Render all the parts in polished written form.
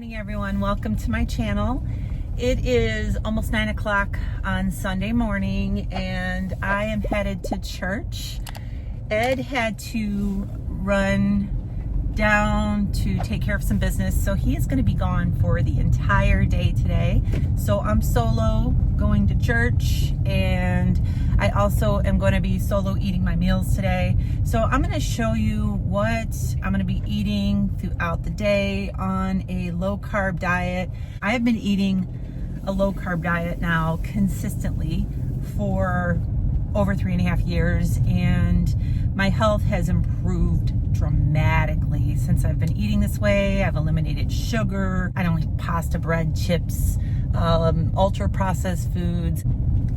Morning everyone, welcome to my channel. It is almost 9 o'clock on Sunday morning and I am headed to church. Ed had to run down to take care of some business, so he is going to be gone for the entire day today. So I'm solo going to church, and I also am going to be solo eating my meals today. So I'm going to show you what I'm going to be eating throughout the day on a low carb diet. I have been eating a low carb diet now consistently for over 3.5 years, and my health has improved dramatically since I've been eating this way. I've eliminated sugar. I don't eat pasta, bread, chips, ultra processed foods.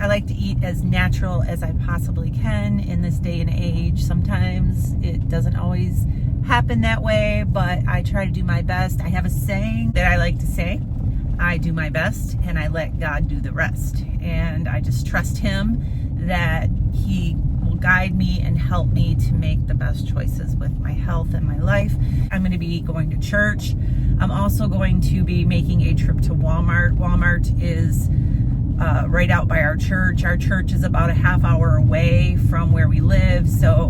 I like to eat as natural as I possibly can in this day and age. Sometimes it doesn't always happen that way, but I try to do my best. I have a saying that I like to say: I do my best and I let God do the rest. And I just trust Him that He will guide me and help me to make the best choices with my health and my life. I'm going to be going to church. I'm also going to be making a trip to Walmart. Walmart is right out by our church. Our church is about a half hour away from where we live. So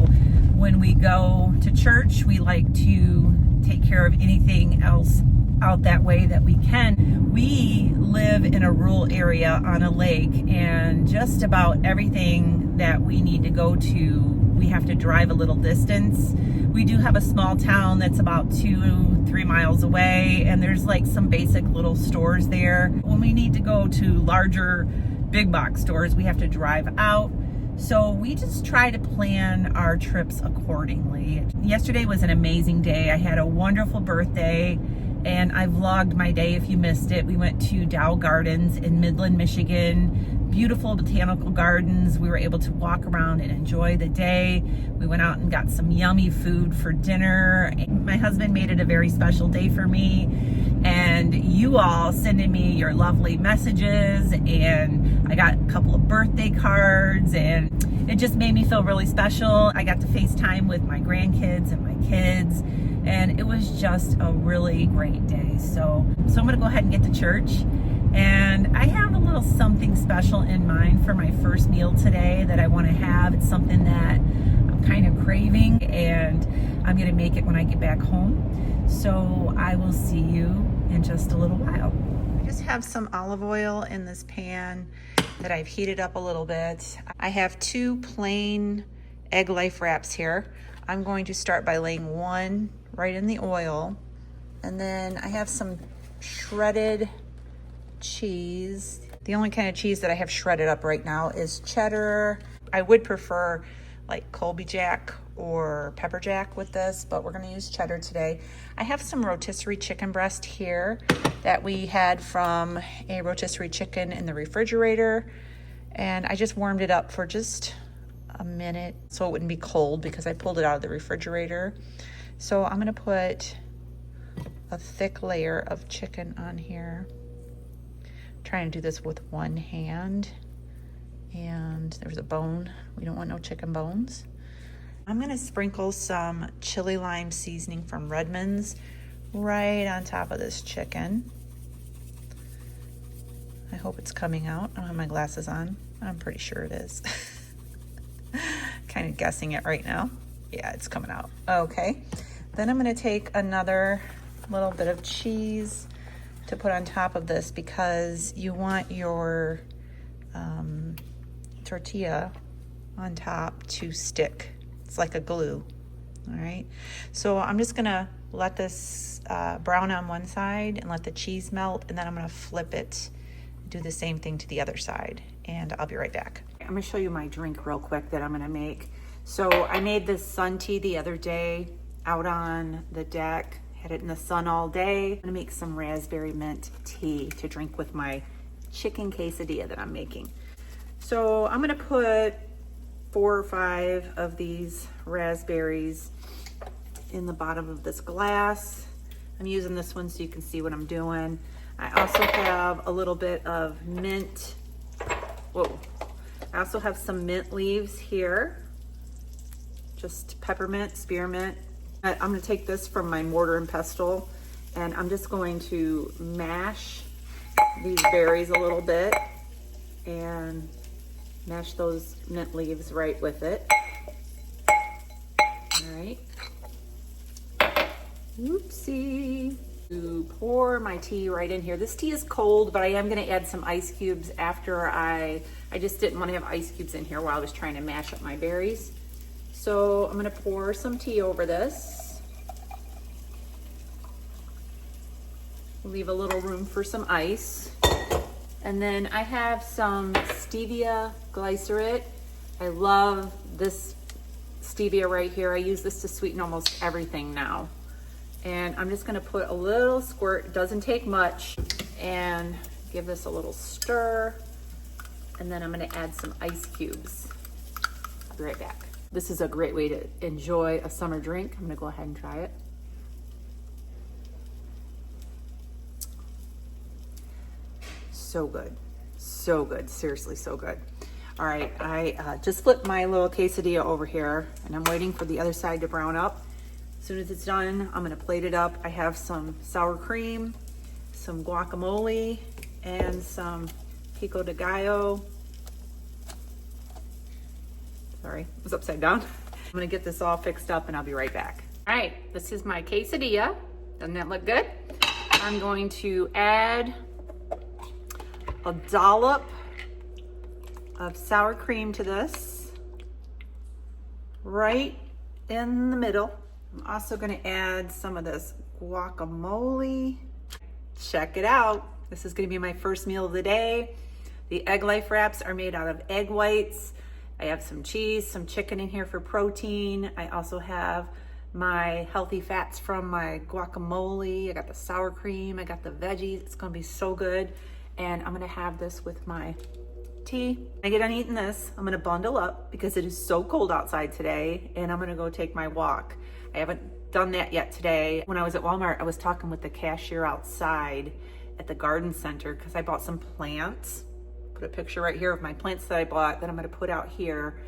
when we go to church, we like to take care of anything else out that way that we can. We live in a rural area on a lake, and just about everything that we need to go to, we have to drive a little distance. We do have a small town that's about 2-3 miles away, and there's like some basic little stores there. When we need to go to larger big box stores, we have to drive out. So we just try to plan our trips accordingly. Yesterday was an amazing day. I had a wonderful birthday, and I vlogged my day if you missed it. We went to Dow Gardens in Midland, Michigan. Beautiful botanical gardens. We were able to walk around and enjoy the day. We went out and got some yummy food for dinner. My husband made it a very special day for me, and you all sending me your lovely messages, and I got a couple of birthday cards, and it just made me feel really special. I got to FaceTime with my grandkids and my kids, and it was just a really great day. So I'm gonna go ahead and get to church, and I have a little something special in mind for my first meal today that I want to have. It's something that I'm kind of craving, and I'm gonna make it when I get back home. So I will see you in just a little while. I just have some olive oil in this pan that I've heated up a little bit. I have 2 plain egg life wraps here. I'm going to start by laying one right in the oil, and then I have some shredded cheese. The only kind of cheese that I have shredded up right now is cheddar. I would prefer like Colby Jack or pepper jack with this, but we're going to use cheddar today. I have some rotisserie chicken breast here that we had from a rotisserie chicken in the refrigerator, and I just warmed it up for just a minute so it wouldn't be cold because I pulled it out of the refrigerator. So I'm going to put a thick layer of chicken on here. I'm trying to do this with one hand, and there's a bone. We don't want no chicken bones. I'm going to sprinkle some chili lime seasoning from Redmond's right on top of this chicken. I hope it's coming out. I don't have my glasses on. I'm pretty sure it is. Kind of guessing it right now. Yeah, it's coming out. Okay. Then I'm going to take another little bit of cheese to put on top of this because you want your tortilla on top to stick. It's like a glue. All right. So I'm just going to let this brown on one side and let the cheese melt, and then I'm going to flip it, do the same thing to the other side, and I'll be right back. I'm going to show you my drink real quick that I'm going to make. So I made this sun tea the other day out on the deck, had it in the sun all day. I'm going to make some raspberry mint tea to drink with my chicken quesadilla that I'm making. So I'm going to put 4 or 5 of these raspberries in the bottom of this glass. I'm using this one so you can see what I'm doing. I also have a little bit of mint. Whoa. I also have some mint leaves here. Just peppermint, spearmint. I'm going to take this from my mortar and pestle And I'm just going to mash these berries a little bit and mash those mint leaves right with it. All right. Oopsie. To pour my tea right in here. This tea is cold, but I am going to add some ice cubes after I just didn't want to have ice cubes in here while I was trying to mash up my berries. So I'm going to pour some tea over this. Leave a little room for some ice. And then I have some stevia glycerate. I love this stevia right here. I use this to sweeten almost everything now. And I'm just gonna put a little squirt, it doesn't take much, and give this a little stir. And then I'm gonna add some ice cubes. I'll be right back. This is a great way to enjoy a summer drink. I'm gonna go ahead and try it. So good, seriously so good. All right, I just flipped my little quesadilla over here and I'm waiting for the other side to brown up. As soon as it's done, I'm gonna plate it up. I have some sour cream, some guacamole, and some pico de gallo. Sorry, it was upside down. I'm gonna get this all fixed up and I'll be right back. All right, this is my quesadilla. Doesn't that look good? I'm going to add a dollop of sour cream to this, right in the middle. I'm also gonna add some of this guacamole. Check it out. This is gonna be my first meal of the day. The egg life wraps are made out of egg whites. I have some cheese, some chicken in here for protein. I also have my healthy fats from my guacamole. I got the sour cream, I got the veggies. It's gonna be so good. And I'm gonna have this with my tea. When I get done eating this, I'm gonna bundle up because it is so cold outside today, and I'm gonna go take my walk. I haven't done that yet today. When I was at Walmart, I was talking with the cashier outside at the garden center because I bought some plants. Put a picture right here of my plants that I bought that I'm gonna put out here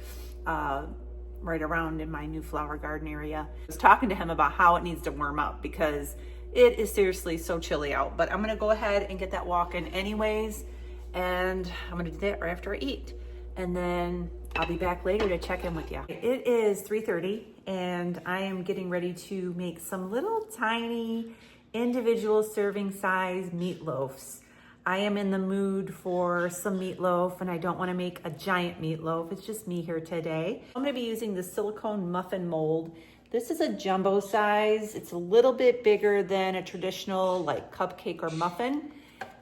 right around in my new flower garden area. I was talking to him about how it needs to warm up because it is seriously so chilly out, but I'm gonna go ahead and get that walk in anyways, and I'm gonna do that right after I eat. And then I'll be back later to check in with you. It is 3:30 and I am getting ready to make some little tiny individual serving size meatloaves. I am in the mood for some meatloaf and I don't wanna make a giant meatloaf. It's just me here today. I'm gonna be using the silicone muffin mold. This is a jumbo size. It's a little bit bigger than a traditional like cupcake or muffin.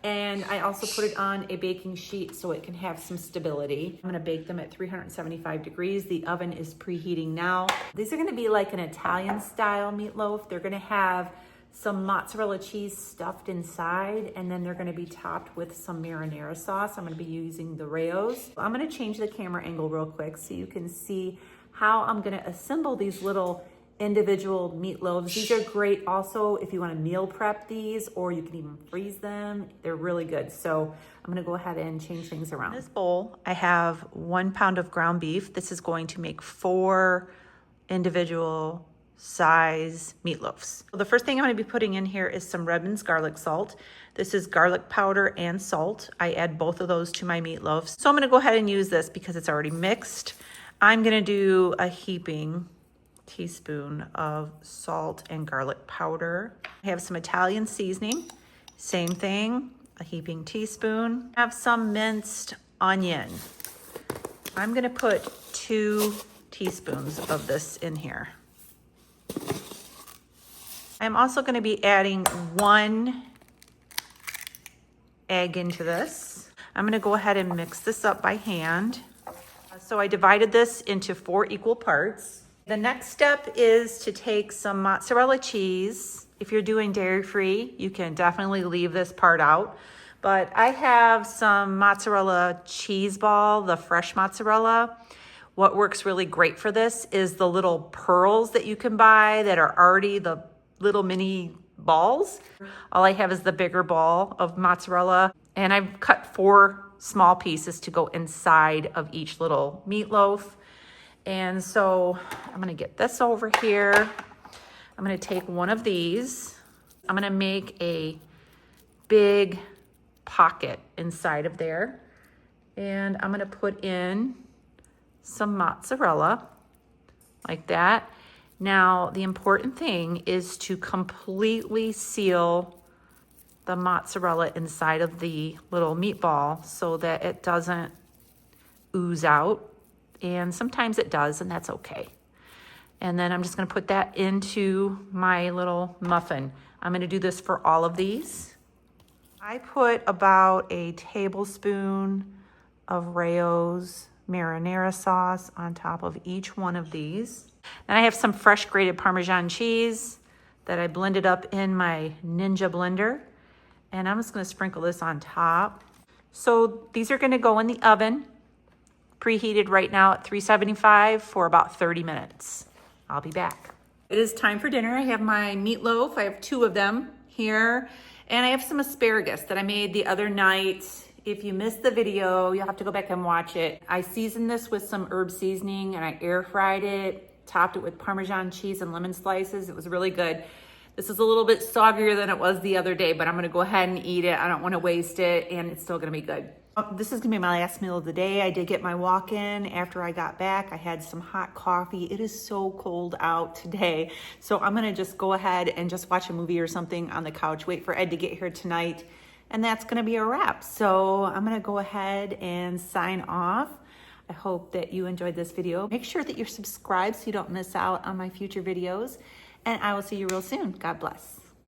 And I also put it on a baking sheet so it can have some stability. I'm gonna bake them at 375 degrees. The oven is preheating now. These are gonna be like an Italian style meatloaf. They're gonna have some mozzarella cheese stuffed inside, and then they're gonna be topped with some marinara sauce. I'm gonna be using the Rayo's. I'm gonna change the camera angle real quick so you can see how I'm gonna assemble these little individual meatloaves. These are great also if you want to meal prep these, or you can even freeze them. They're really good. So I'm going to go ahead and change things around. In this bowl, I have 1 pound of ground beef. This is going to make 4 individual size meatloaves. So the first thing I'm going to be putting in here is some Redmond's garlic salt. This is garlic powder and salt. I add both of those to my meatloaves. So I'm going to go ahead and use this because it's already mixed. I'm going to do a heaping teaspoon of salt and garlic powder. I have some Italian seasoning, same thing, a heaping teaspoon. I have some minced onion. I'm gonna put 2 teaspoons of this in here. I'm also gonna be adding 1 egg into this. I'm gonna go ahead and mix this up by hand. So I divided this into 4 equal parts. The next step is to take some mozzarella cheese. If you're doing dairy-free, you can definitely leave this part out. But I have some mozzarella cheese ball, the fresh mozzarella. What works really great for this is the little pearls that you can buy that are already the little mini balls. All I have is the bigger ball of mozzarella, and I've cut 4 small pieces to go inside of each little meatloaf. And so I'm gonna get this over here. I'm gonna take one of these I'm gonna make a big pocket inside of there. And I'm gonna put in some mozzarella like that. Now, the important thing is to completely seal the mozzarella inside of the little meatball so that it doesn't ooze out. And sometimes it does, and that's okay. And then I'm just gonna put that into my little muffin. I'm gonna do this for all of these. I put about a tablespoon of Rayo's marinara sauce on top of each one of these. Then I have some fresh grated Parmesan cheese that I blended up in my Ninja blender. And I'm just gonna sprinkle this on top. So these are gonna go in the oven, preheated right now at 375 for about 30 minutes. I'll be back. It is time for dinner. I have my meatloaf. I have 2 of them here. And I have some asparagus that I made the other night. If you missed the video, you'll have to go back and watch it. I seasoned this with some herb seasoning and I air fried it, topped it with Parmesan cheese and lemon slices. It was really good. This is a little bit soggier than it was the other day, but I'm gonna go ahead and eat it. I don't wanna waste it, and it's still gonna be good. This is gonna be my last meal of the day. I did get my walk in after I got back. I had some hot coffee. It is so cold out today. So I'm gonna just go ahead and just watch a movie or something on the couch, wait for Ed to get here tonight. And that's gonna be a wrap. So I'm gonna go ahead and sign off. I hope that you enjoyed this video. Make sure that you're subscribed so you don't miss out on my future videos. And I will see you real soon. God bless.